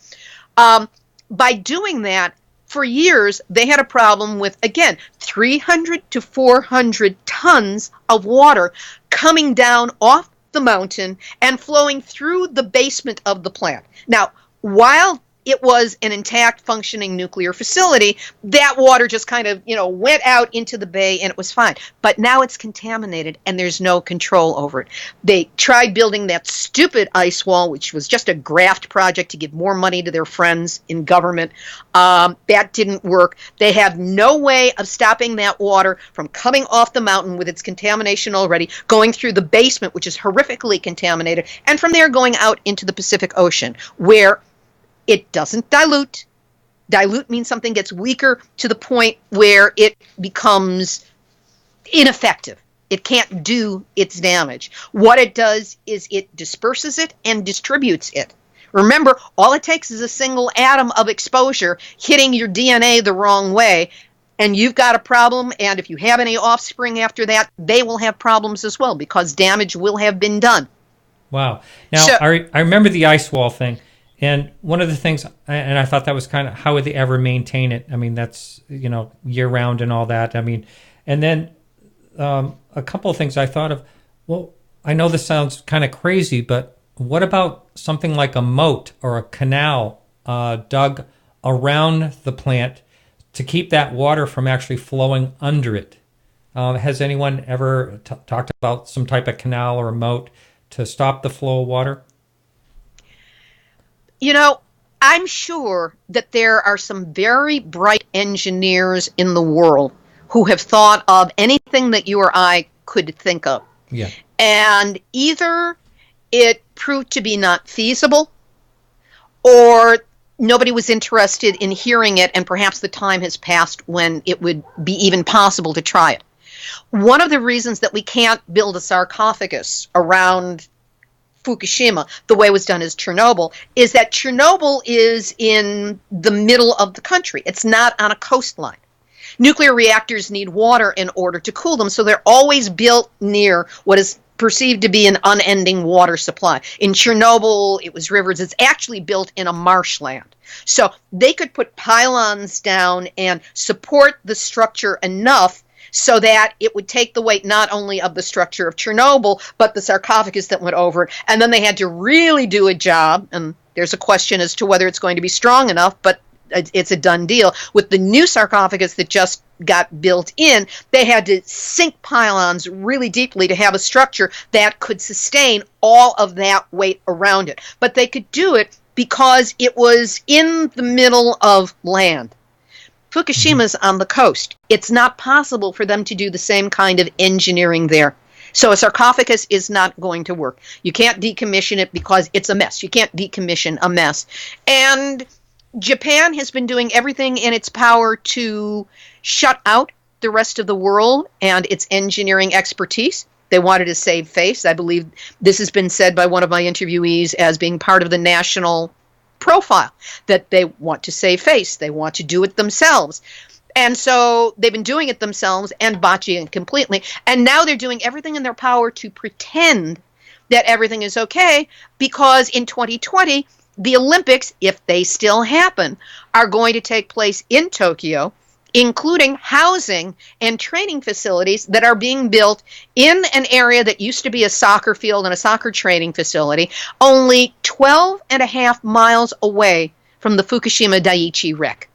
By doing that, for years, they had a problem with, again, 300 to 400 tons of water coming down off the mountain and flowing through the basement of the plant. Now, while it was an intact functioning nuclear facility, that water just kind of, went out into the bay and it was fine. But now it's contaminated and there's no control over it. They tried building that stupid ice wall, which was just a graft project to give more money to their friends in government. That didn't work. They have no way of stopping that water from coming off the mountain with its contamination already, going through the basement, which is horrifically contaminated, and from there going out into the Pacific Ocean, where it doesn't dilute. Dilute means something gets weaker to the point where it becomes ineffective. It can't do its damage. What it does is it disperses it and distributes it. Remember, all it takes is a single atom of exposure hitting your DNA the wrong way, and you've got a problem, and if you have any offspring after that, they will have problems as well because damage will have been done. Wow. Now, I remember the ice wall thing. And one of the things, and I thought that was kind of, how would they ever maintain it? I mean, that's, year round and all that. I mean, and then a couple of things I thought of, well, I know this sounds kind of crazy, but what about something like a moat or a canal dug around the plant to keep that water from actually flowing under it? Has anyone ever talked about some type of canal or a moat to stop the flow of water? I'm sure that there are some very bright engineers in the world who have thought of anything that you or I could think of. Yeah. And either it proved to be not feasible, or nobody was interested in hearing it, and perhaps the time has passed when it would be even possible to try it. One of the reasons that we can't build a sarcophagus around Fukushima, the way it was done as Chernobyl, is that Chernobyl is in the middle of the country. It's not on a coastline. Nuclear reactors need water in order to cool them, so they're always built near what is perceived to be an unending water supply. In Chernobyl, it was rivers. It's actually built in a marshland. So they could put pylons down and support the structure enough so that it would take the weight not only of the structure of Chernobyl, but the sarcophagus that went over it. And then they had to really do a job, and there's a question as to whether it's going to be strong enough, but it's a done deal. With the new sarcophagus that just got built in, they had to sink pylons really deeply to have a structure that could sustain all of that weight around it. But they could do it because it was in the middle of land. Fukushima's on the coast. It's not possible for them to do the same kind of engineering there. So a sarcophagus is not going to work. You can't decommission it because it's a mess. You can't decommission a mess. And Japan has been doing everything in its power to shut out the rest of the world and its engineering expertise. They wanted to save face. I believe this has been said by one of my interviewees as being part of the national profile, that they want to save face. They want to do it themselves. And so they've been doing it themselves and botching it completely. And now they're doing everything in their power to pretend that everything is okay, because in 2020, the Olympics, if they still happen, are going to take place in Tokyo, including housing and training facilities that are being built in an area that used to be a soccer field and a soccer training facility, only 12 and a half miles away from the Fukushima Daiichi wreck.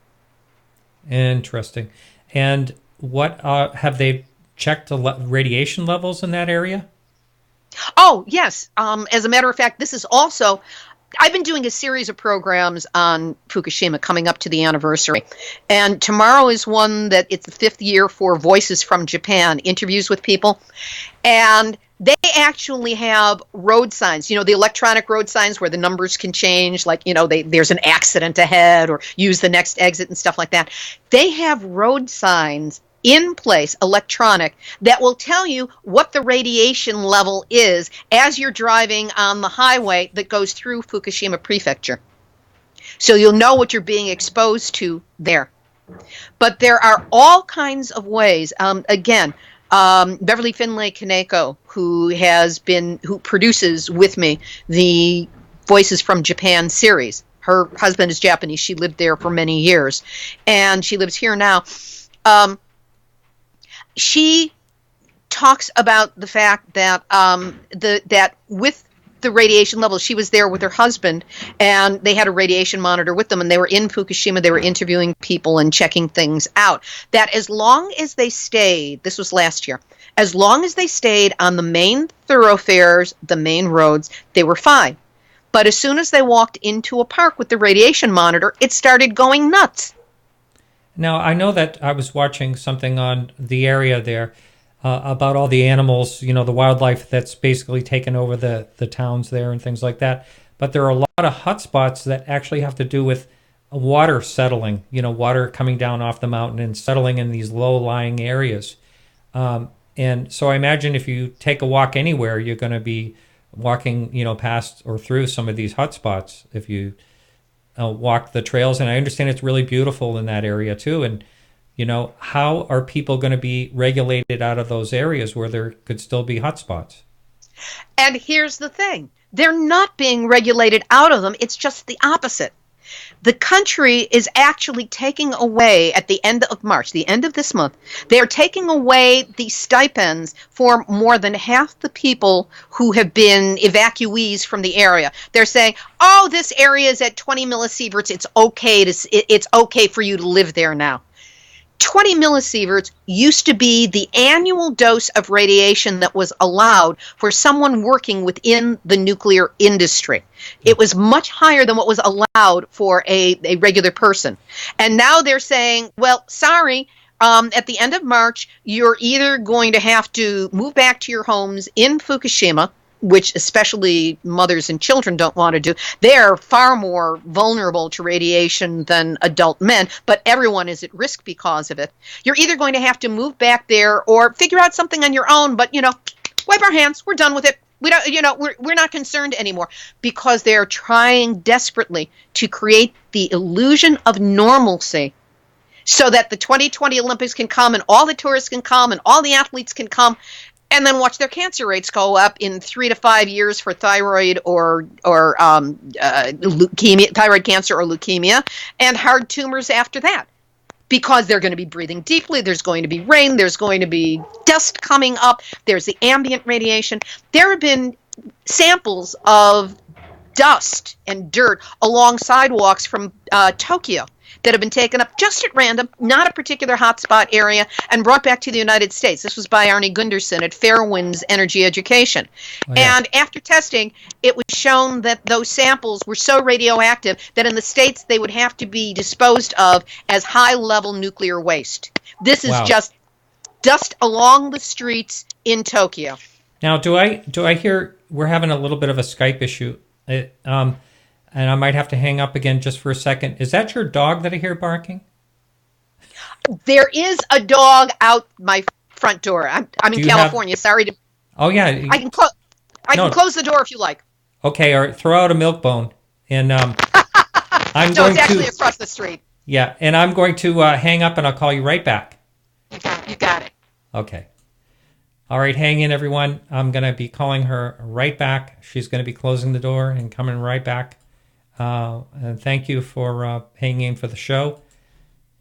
Interesting. And what have they checked the radiation levels in that area? Oh, yes. As a matter of fact, this is also, I've been doing a series of programs on Fukushima coming up to the anniversary. And tomorrow is one that it's the 5th year for Voices from Japan, interviews with people. And they actually have road signs, the electronic road signs where the numbers can change, like, there's an accident ahead or use the next exit and stuff like that. They have road signs in place, electronic, that will tell you what the radiation level is as you're driving on the highway that goes through Fukushima Prefecture. So you'll know what you're being exposed to there. But there are all kinds of ways. Beverly Finlay Kaneko, who produces with me the Voices from Japan series. Her husband is Japanese. She lived there for many years, and she lives here now. She talks about the fact that that with the radiation levels, she was there with her husband, and they had a radiation monitor with them, and they were in Fukushima. They were interviewing people and checking things out. That as long as they stayed, this was last year, as long as they stayed on the main thoroughfares, the main roads, they were fine. But as soon as they walked into a park with the radiation monitor, it started going nuts. Now, I know that I was watching something on the area there about all the animals, the wildlife that's basically taken over the towns there and things like that. But there are a lot of hotspots that actually have to do with water settling, water coming down off the mountain and settling in these low-lying areas. And so I imagine if you take a walk anywhere, you're going to be walking, past or through some of these hotspots if you walk the trails. And I understand it's really beautiful in that area too. And, how are people going to be regulated out of those areas where there could still be hotspots? And here's the thing. They're not being regulated out of them. It's just the opposite. The country is actually taking away, at the end of March, the end of this month, they're taking away the stipends for more than half the people who have been evacuees from the area. They're saying, oh, this area is at 20 millisieverts. It's okay for you to live there now. 20 millisieverts used to be the annual dose of radiation that was allowed for someone working within the nuclear industry. It was much higher than what was allowed for a regular person. And now they're saying, well, sorry, at the end of March, you're either going to have to move back to your homes in Fukushima, which especially mothers and children don't want to do. They're far more vulnerable to radiation than adult men, but everyone is at risk because of it. You're either going to have to move back there or figure out something on your own, but, wipe our hands. We're done with it. We don't, we're not concerned anymore, because they're trying desperately to create the illusion of normalcy so that the 2020 Olympics can come and all the tourists can come and all the athletes can come, and then watch their cancer rates go up in 3 to 5 years for thyroid or leukemia, thyroid cancer or leukemia, and hard tumors after that. Because they're going to be breathing deeply, there's going to be rain, there's going to be dust coming up, there's the ambient radiation. There have been samples of dust and dirt along sidewalks from Tokyo that have been taken up just at random, not a particular hotspot area, and brought back to the United States. This was by Arnie Gunderson at Fairwinds Energy Education. Oh, yeah. And after testing, it was shown that those samples were so radioactive that in the States they would have to be disposed of as high-level nuclear waste. This is just dust along the streets in Tokyo. Now, do I hear we're having a little bit of a Skype issue? And I might have to hang up again just for a second. Is that your dog that I hear barking? There is a dog out my front door. I'm in California. Sorry to Oh yeah. I can close. I No. can close the door if you like. Okay. Or throw out a milk bone, and I'm No, going it's actually to. across the street. Yeah, and I'm going to hang up, and I'll call you right back. You got it. Okay. All right, hang in, everyone. I'm going to be calling her right back. She's going to be closing the door and coming right back. And thank you for hanging in for the show.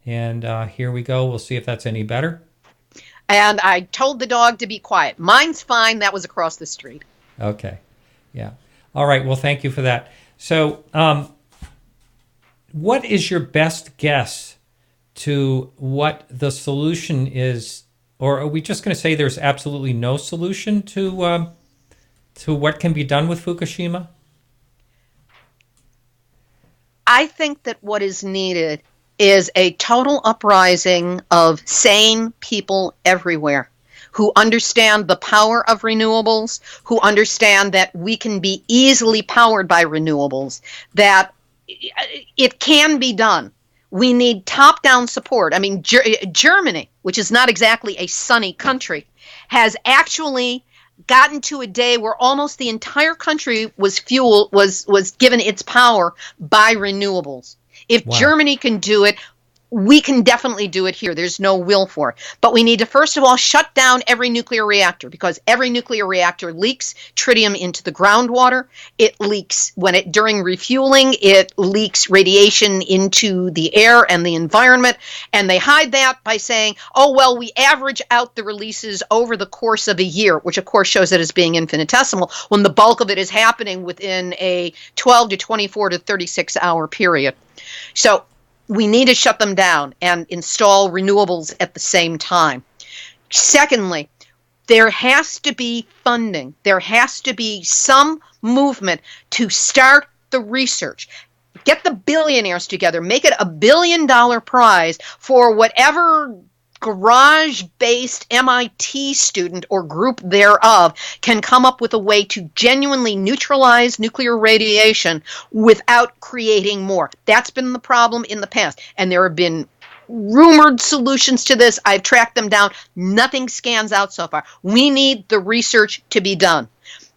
And here we go. We'll see if that's any better. And I told the dog to be quiet. Mine's fine. That was across the street. Okay. Yeah. All right. Well, thank you for that. So, what is your best guess to what the solution is? Or are we just going to say there's absolutely no solution to what can be done with Fukushima? I think that what is needed is a total uprising of sane people everywhere who understand the power of renewables, who understand that we can be easily powered by renewables, that it can be done. We need top-down support. I mean, Germany, which is not exactly a sunny country, has actually gotten to a day where almost the entire country was given its power by renewables. If Wow. Germany can do it, we can definitely do it here. There's no will for it. But we need to, first of all, shut down every nuclear reactor, because every nuclear reactor leaks tritium into the groundwater. It leaks during refueling, it leaks radiation into the air and the environment. And they hide that by saying, oh, well, we average out the releases over the course of a year, which of course shows it as being infinitesimal, when the bulk of it is happening within a 12 to 24 to 36 hour period. So we need to shut them down and install renewables at the same time. Secondly, there has to be funding. There has to be some movement to start the research. Get the billionaires together. Make it $1 billion prize for whatever garage-based MIT student or group thereof can come up with a way to genuinely neutralize nuclear radiation without creating more. That's been the problem in the past, and there have been rumored solutions to this. I've tracked them down. Nothing scans out so far. We need the research to be done.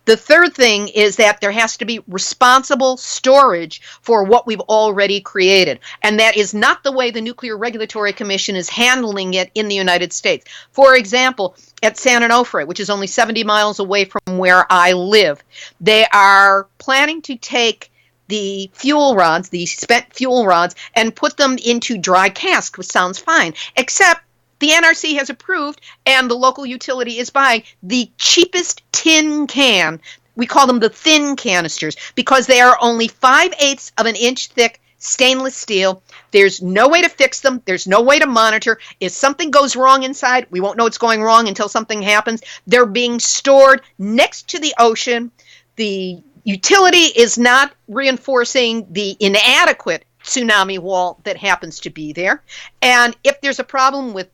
The third thing is that there has to be responsible storage for what we've already created. And that is not the way the Nuclear Regulatory Commission is handling it in the United States. For example, at San Onofre, which is only 70 miles away from where I live, they are planning to take the fuel rods, the spent fuel rods, and put them into dry cask, which sounds fine, except the NRC has approved, and the local utility is buying the cheapest tin can. We call them the thin canisters because they are only 5/8 of an inch thick stainless steel. There's no way to fix them. There's no way to monitor. If something goes wrong inside, we won't know it's going wrong until something happens. They're being stored next to the ocean. The utility is not reinforcing the inadequate tsunami wall that happens to be there. And if there's a problem with,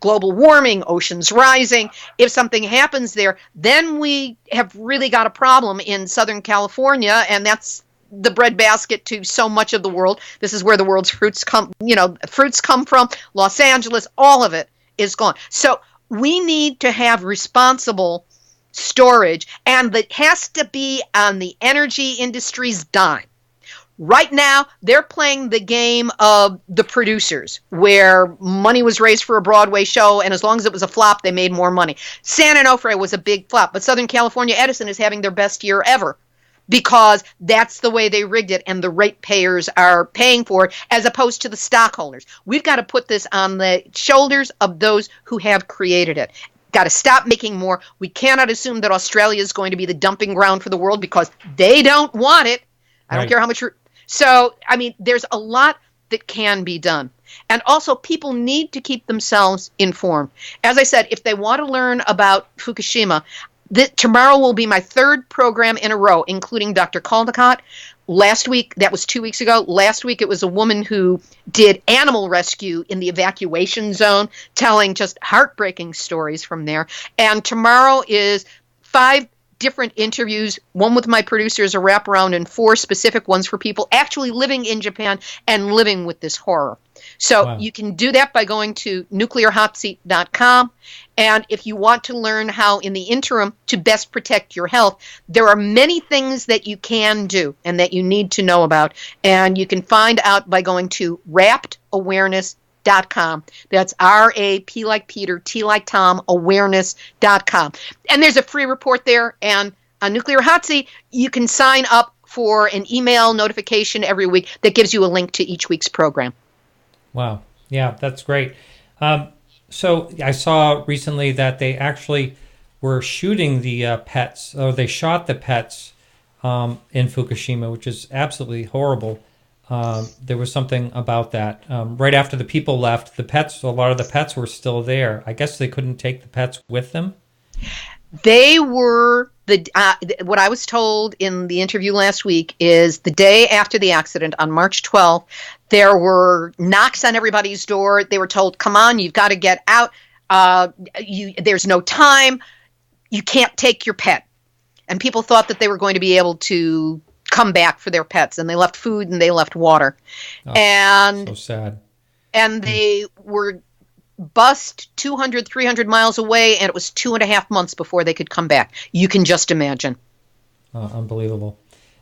global warming, oceans rising, if something happens there, then we have really got a problem in Southern California, and that's the breadbasket to so much of the world. This is where the world's fruits come from. Los Angeles, all of it is gone. So we need to have responsible storage, and that has to be on the energy industry's dime. Right now, they're playing the game of the producers, where money was raised for a Broadway show, and as long as it was a flop, they made more money. San Onofre was a big flop, but Southern California Edison is having their best year ever because that's the way they rigged it, and the ratepayers are paying for it, as opposed to the stockholders. We've got to put this on the shoulders of those who have created it. Got to stop making more. We cannot assume that Australia is going to be the dumping ground for the world because they don't want it. I don't care how much. So, there's a lot that can be done. And also, people need to keep themselves informed. As I said, if they want to learn about Fukushima, tomorrow will be my third program in a row, including Dr. Caldecott. Last week, that was 2 weeks ago. Last week, it was a woman who did animal rescue in the evacuation zone, telling just heartbreaking stories from there. And tomorrow is 5 different interviews, one with my producers, a wraparound, and 4 specific ones for people actually living in Japan and living with this horror. So Wow. you can do that by going to nuclearhotseat.com. And if you want to learn how, in the interim, to best protect your health, there are many things that you can do and that you need to know about. And you can find out by going to wrapedawareness.com. That's RAP like Peter, T like Tom, awareness.com. And there's a free report there. And on Nuclear Hot Seat, you can sign up for an email notification every week that gives you a link to each week's program. Wow. Yeah, that's great. So I saw recently that they actually were shooting the pets, or they shot the pets in Fukushima, which is absolutely horrible. There was something about that. Right after the people left, a lot of the pets were still there. I guess they couldn't take the pets with them. They were what I was told in the interview last week is the day after the accident on March 12th, there were knocks on everybody's door. They were told, come on, you've got to get out. There's no time. You can't take your pet. And people thought that they were going to be able to come back for their pets. And they left food and they left water. Oh, and so sad. And they were bussed 200, 300 miles away, and it was 2.5 months before they could come back. You can just imagine. Unbelievable.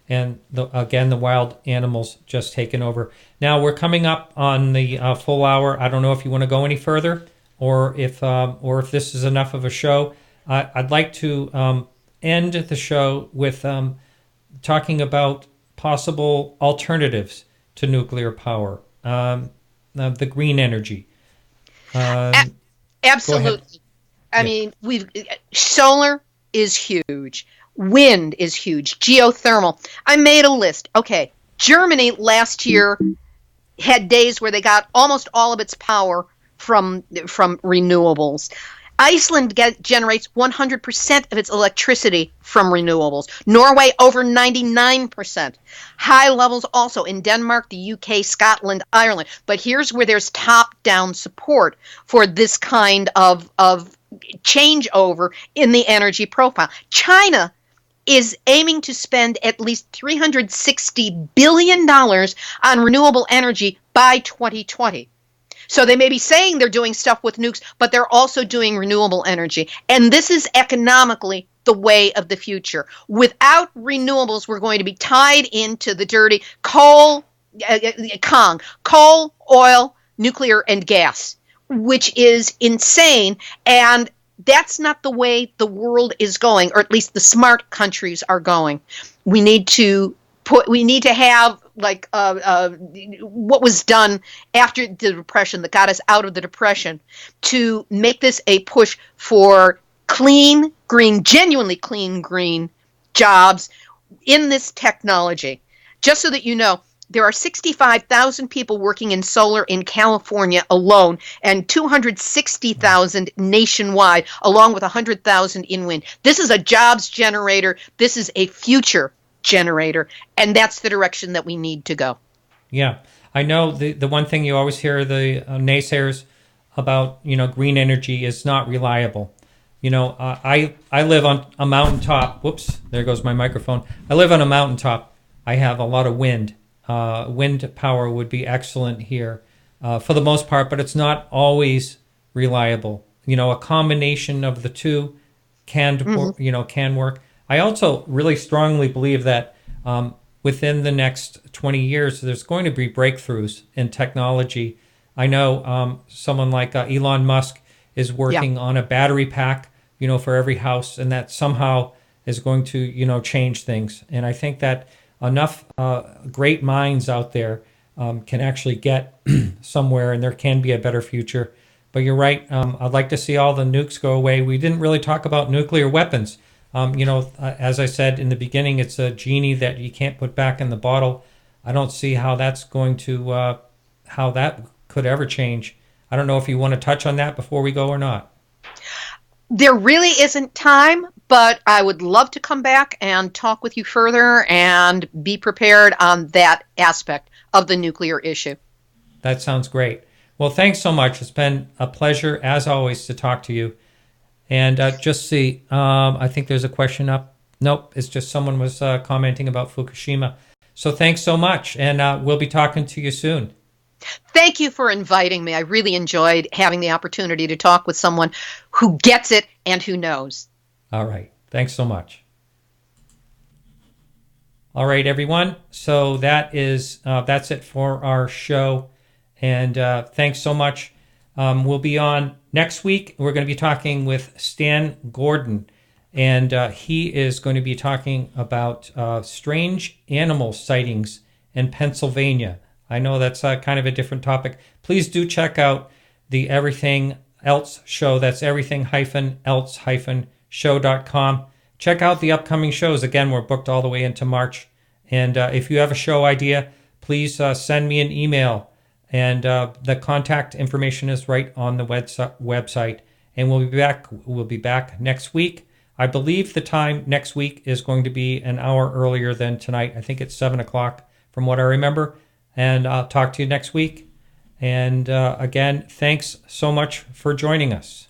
And again, the wild animals just taken over. Now we're coming up on the full hour. I don't know if you want to go any further, or if this is enough of a show. I'd like to end the show with talking about possible alternatives to nuclear power, the green energy. Absolutely. I mean, solar is huge. Wind is huge. Geothermal. I made a list. Okay. Germany last year had days where they got almost all of its power from renewables. Iceland generates 100% of its electricity from renewables. Norway, over 99%. High levels also in Denmark, the UK, Scotland, Ireland. But here's where there's top-down support for this kind of changeover in the energy profile. China is aiming to spend at least $360 billion on renewable energy by 2020. So they may be saying they're doing stuff with nukes, but they're also doing renewable energy. And this is economically the way of the future. Without renewables, we're going to be tied into the dirty coal, oil, nuclear, and gas, which is insane. And that's not the way the world is going, or at least the smart countries are going. We need to have like what was done after the Depression that got us out of the Depression to make this a push for clean, green, genuinely clean, green jobs in this technology. Just so that you know, there are 65,000 people working in solar in California alone and 260,000 nationwide, along with 100,000 in wind. This is a jobs generator. This is a future generator, and that's the direction that we need to go. Yeah, I know the one thing you always hear the naysayers about, green energy is not reliable. I live on a mountaintop. Whoops, there goes my microphone. I live on a mountaintop. I have a lot of wind. Wind power would be excellent here for the most part, but it's not always reliable. A combination of the two can work. I also really strongly believe that within the next 20 years, there's going to be breakthroughs in technology. I know someone like Elon Musk is working on a battery pack, for every house, and that somehow is going to, change things. And I think that enough great minds out there can actually get somewhere, and there can be a better future. But you're right. I'd like to see all the nukes go away. We didn't really talk about nuclear weapons. As I said in the beginning, it's a genie that you can't put back in the bottle. I don't see how that's going to, how that could ever change. I don't know if you want to touch on that before we go or not. There really isn't time, but I would love to come back and talk with you further and be prepared on that aspect of the nuclear issue. That sounds great. Well, thanks so much. It's been a pleasure, as always, to talk to you. And just see, I think there's a question up. Nope, it's just someone was commenting about Fukushima. So thanks so much, and we'll be talking to you soon. Thank you for inviting me. I really enjoyed having the opportunity to talk with someone who gets it and who knows. All right. Thanks so much. All right, everyone. So that's it for our show. And thanks so much. We'll be on next week. We're going to be talking with Stan Gordon. And he is going to be talking about strange animal sightings in Pennsylvania. I know that's kind of a different topic. Please do check out the Everything Else show. That's everything-else-show.com. Check out the upcoming shows. Again, we're booked all the way into March. And if you have a show idea, please send me an email. And the contact information is right on the website. And we'll be back next week. I believe the time next week is going to be an hour earlier than tonight. I think it's 7 o'clock from what I remember. And I'll talk to you next week. And again, thanks so much for joining us.